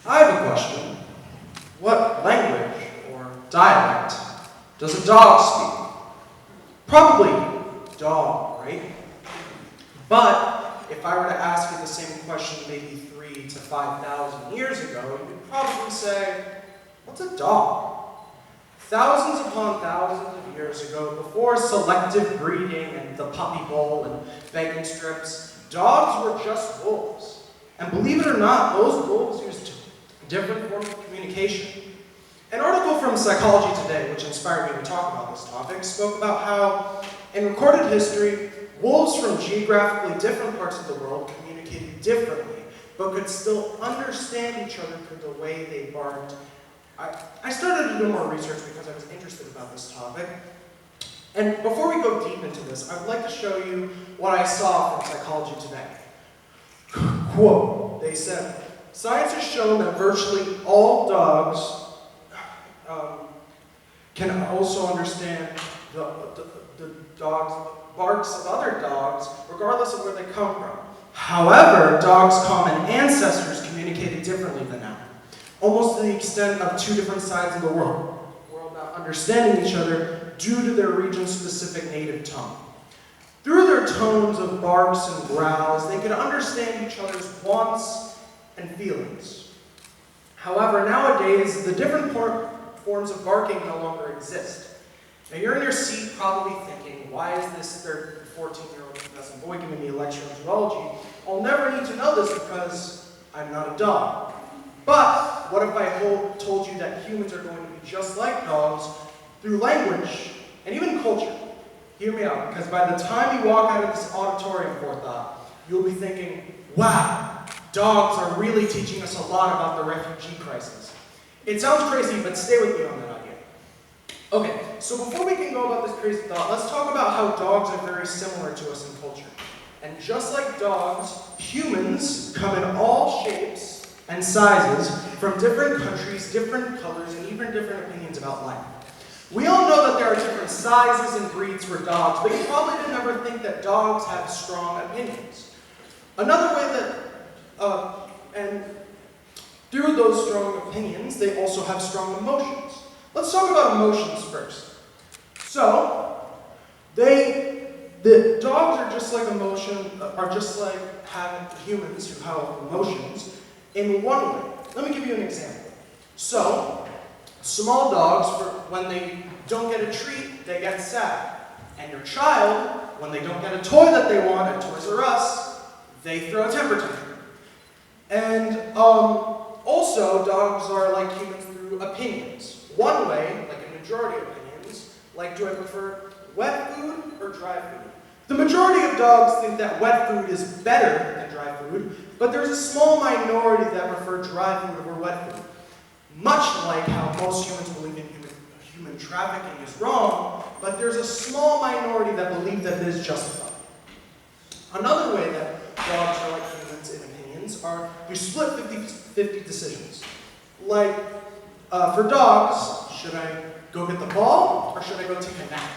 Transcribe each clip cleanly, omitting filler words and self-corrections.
I have a question. What language or dialect does a dog speak? Probably dog, right? But if I were to ask you the same question maybe 3,000 to 5,000 years ago, you'd probably say, what's a dog? Thousands upon thousands of years ago, before selective breeding and the puppy bowl and begging strips, dogs were just wolves. And believe it or not, those wolves used different forms of communication. An article from Psychology Today, which inspired me to talk about this topic, spoke about how, in recorded history, wolves from geographically different parts of the world communicated differently, but could still understand each other through the way they barked. I started to do more research because I was interested about this topic. And before we go deep into this, I would like to show you what I saw from Psychology Today. Quote, they said, science has shown that virtually all dogs can also understand the dog's barks of other dogs, regardless of where they come from. However, dogs' common ancestors communicated differently than them, almost to the extent of two different sides of the world not understanding each other due to their region-specific native tongue. Through their tones of barks and growls, they could understand each other's wants and feelings. However, nowadays, the different forms of barking no longer exist. Now, you're in your seat probably thinking, why is this 14-year-old professor boy giving me a lecture on zoology? I'll never need to know this because I'm not a dog. But what if I told you that humans are going to be just like dogs through language and even culture? Hear me out, because by the time you walk out of this auditorium, Forethought, you'll be thinking, wow, dogs are really teaching us a lot about the refugee crisis. It sounds crazy, but stay with me on that idea. Okay, so before we can go about this crazy thought, let's talk about how dogs are very similar to us in culture. And just like dogs, humans come in all shapes and sizes from different countries, different colors, and even different opinions about life. We all know that there are different sizes and breeds for dogs, but you probably didn't ever think that dogs have strong opinions. Another way that, and through those strong opinions, they also have strong emotions. Let's talk about emotions first. So, the dogs are just like having humans who have emotions in one way. Let me give you an example. So, small dogs, when they don't get a treat, they get sad. And your child, when they don't get a toy that they want at Toys R Us, they throw a temper tantrum. And also, dogs are like humans through opinions. One way, like a majority of opinions, like do I prefer wet food or dry food? The majority of dogs think that wet food is better than dry food, but there's a small minority that prefer dry food over wet food. Much like how most humans believe in human trafficking is wrong, but there's a small minority that believe that it is justified. Another way that dogs are like humans in opinions are you split 50-50 decisions. Like, for dogs, should I go get the ball or should I go take a nap?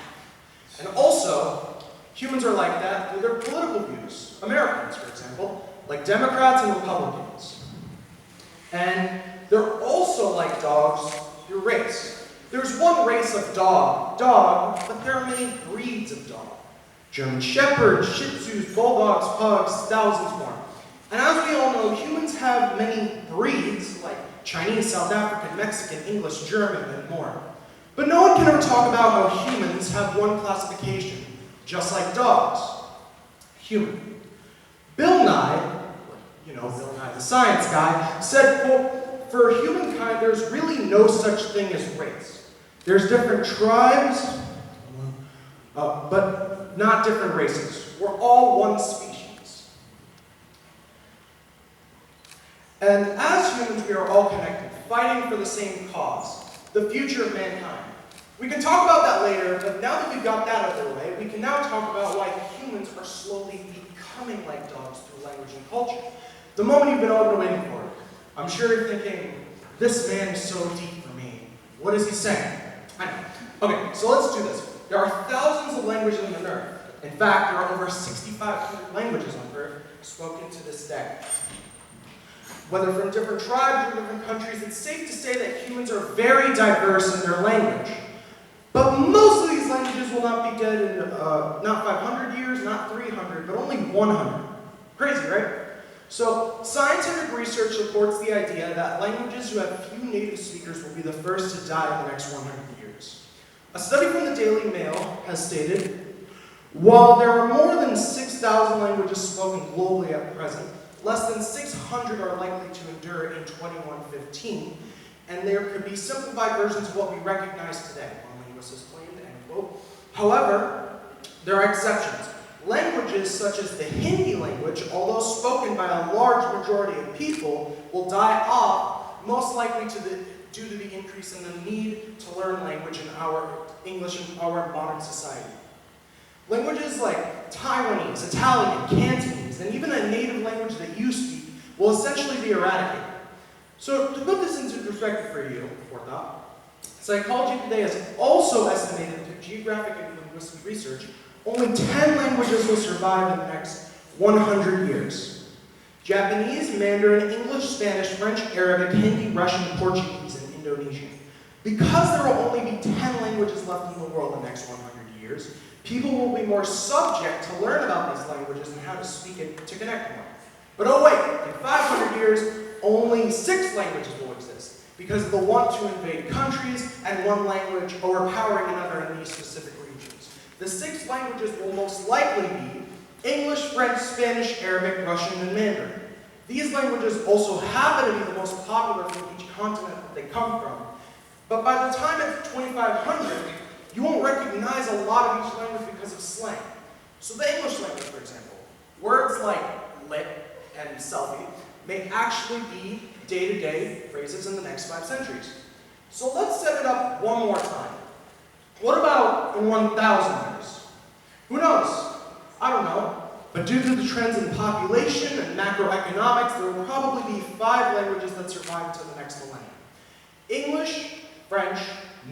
And also, humans are like that through their political views. Americans, for example, like Democrats and Republicans. And they're also like dogs through race. There's one race of dog, but there are many breeds of dog. German Shepherds, Shih Tzus, Bulldogs, Pugs, thousands more. And as we all know, humans have many breeds, like Chinese, South African, Mexican, English, German, and more. But no one can ever talk about how humans have one classification, just like dogs. Human. Bill Nye, Bill Nye the science guy, said, quote, for humankind, there's really no such thing as race. There's different tribes, but not different races. We're all one species. And as humans, we are all connected, fighting for the same cause, the future of mankind. We can talk about that later, but now that we've got that out of the way, we can now talk about why humans are slowly becoming like dogs through language and culture. The moment you've been all been waiting for. I'm sure you're thinking, this man is so deep for me. What is he saying? I know. Okay, so let's do this. There are thousands of languages on Earth. In fact, there are over 6,500 languages on Earth spoken to this day. Whether from different tribes or different countries, it's safe to say that humans are very diverse in their language. But most of these languages will not be dead in not 500 years, not 300, but only 100. Crazy, right? So, scientific research supports the idea that languages who have few native speakers will be the first to die in the next 100 years. A study from the Daily Mail has stated, while there are more than 6,000 languages spoken globally at present, less than 600 are likely to endure in 2115, and there could be simplified versions of what we recognize today, one linguist has claimed, end quote. However, there are exceptions. Languages such as the Hindi language, although spoken by a large majority of people, will die off, most likely due to the increase in the need to learn language in our English in our modern society. Languages like Taiwanese, Italian, Cantonese, and even a native language that you speak will essentially be eradicated. So to put this into perspective for you, Forethought, Psychology Today has also estimated through geographic and linguistic research only 10 languages will survive in the next 100 years. Japanese, Mandarin, English, Spanish, French, Arabic, Hindi, Russian, Portuguese, and Indonesian. Because there will only be 10 languages left in the world in the next 100 years, people will be more subject to learn about these languages and how to speak it to connect more. But oh wait, in 500 years, only 6 languages will exist because of the want to invade countries and one language overpowering another in these specific regions. The 6 languages will most likely be English, French, Spanish, Arabic, Russian, and Mandarin. These languages also happen to be the most popular from each continent that they come from. But by the time it's 2500, you won't recognize a lot of each language because of slang. So the English language, for example, words like lit and selfie may actually be day-to-day phrases in the next 5 centuries. So let's set it up one more time. What about in 1,000 years? Who knows? I don't know. But due to the trends in population and macroeconomics, there will probably be 5 languages that survive until the next millennium. English, French,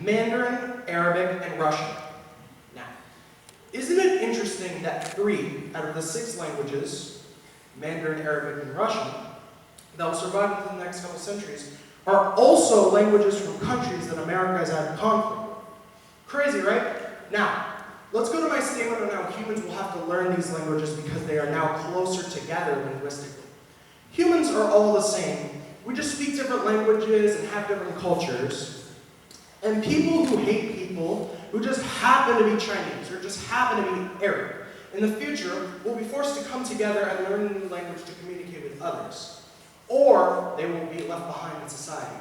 Mandarin, Arabic, and Russian. Now, isn't it interesting that 3 out of the 6 languages, Mandarin, Arabic, and Russian, that will survive until the next couple centuries, are also languages from countries that America has had conflict with? Crazy, right? Now, let's go to my statement on how humans will have to learn these languages because they are now closer together linguistically. Humans are all the same. We just speak different languages and have different cultures. And people who hate people who just happen to be Chinese or just happen to be Arab, in the future will be forced to come together and learn a new language to communicate with others. Or they will be left behind in society.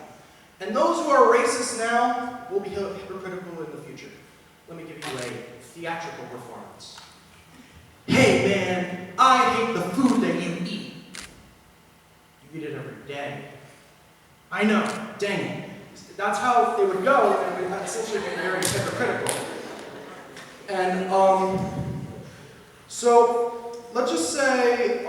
And those who are racist now will be hypocritical in the future. Let me give you a theatrical performance. Hey man, I hate the food that you eat. You eat it every day. I know, dang it. That's how they would go, and it would essentially be very hypocritical. And so let's just say,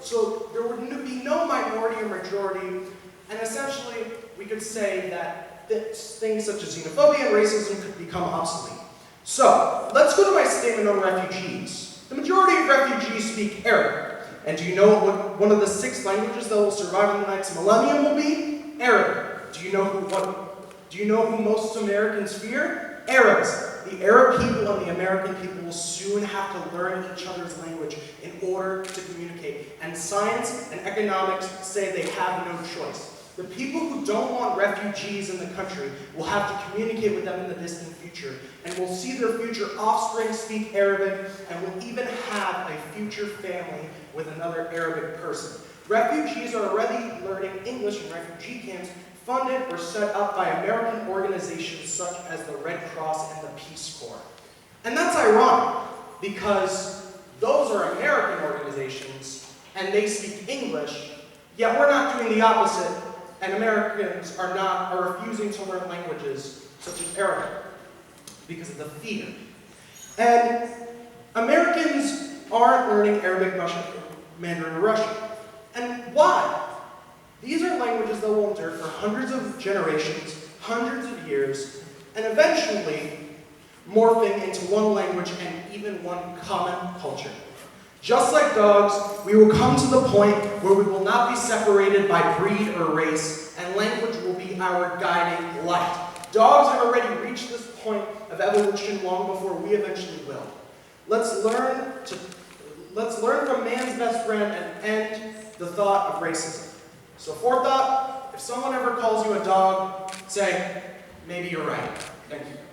so there would be no minority or majority, and essentially we could say that things such as xenophobia and racism could become obsolete. So let's go to my statement on refugees. The majority of refugees speak Arabic. And do you know what one of the 6 languages that will survive in the next millennium will be? Arabic. Do you know who most Americans fear? Arabs. The Arab people and the American people will soon have to learn each other's language in order to communicate. And science and economics say they have no choice. The people who don't want refugees in the country will have to communicate with them in the distant future, and will see their future offspring speak Arabic, and will even have a future family with another Arabic person. Refugees are already learning English in refugee camps funded or set up by American organizations such as the Red Cross and the Peace Corps. And that's ironic, because those are American organizations, and they speak English, yet we're not doing the opposite, and Americans are refusing to learn languages such as Arabic because of the fear. And Americans aren't learning Arabic, Russian, Mandarin, or Russian. And why? These are languages that will endure for hundreds of generations, hundreds of years, and eventually morphing into one language and even one common culture. Just like dogs, we will come to the point where we will not be separated by breed or race, and language will be our guiding light. Dogs have already reached this point of evolution long before we eventually will. Let's learn from man's best friend and end the thought of racism. So forethought, if someone ever calls you a dog, say, maybe you're right. Thank you.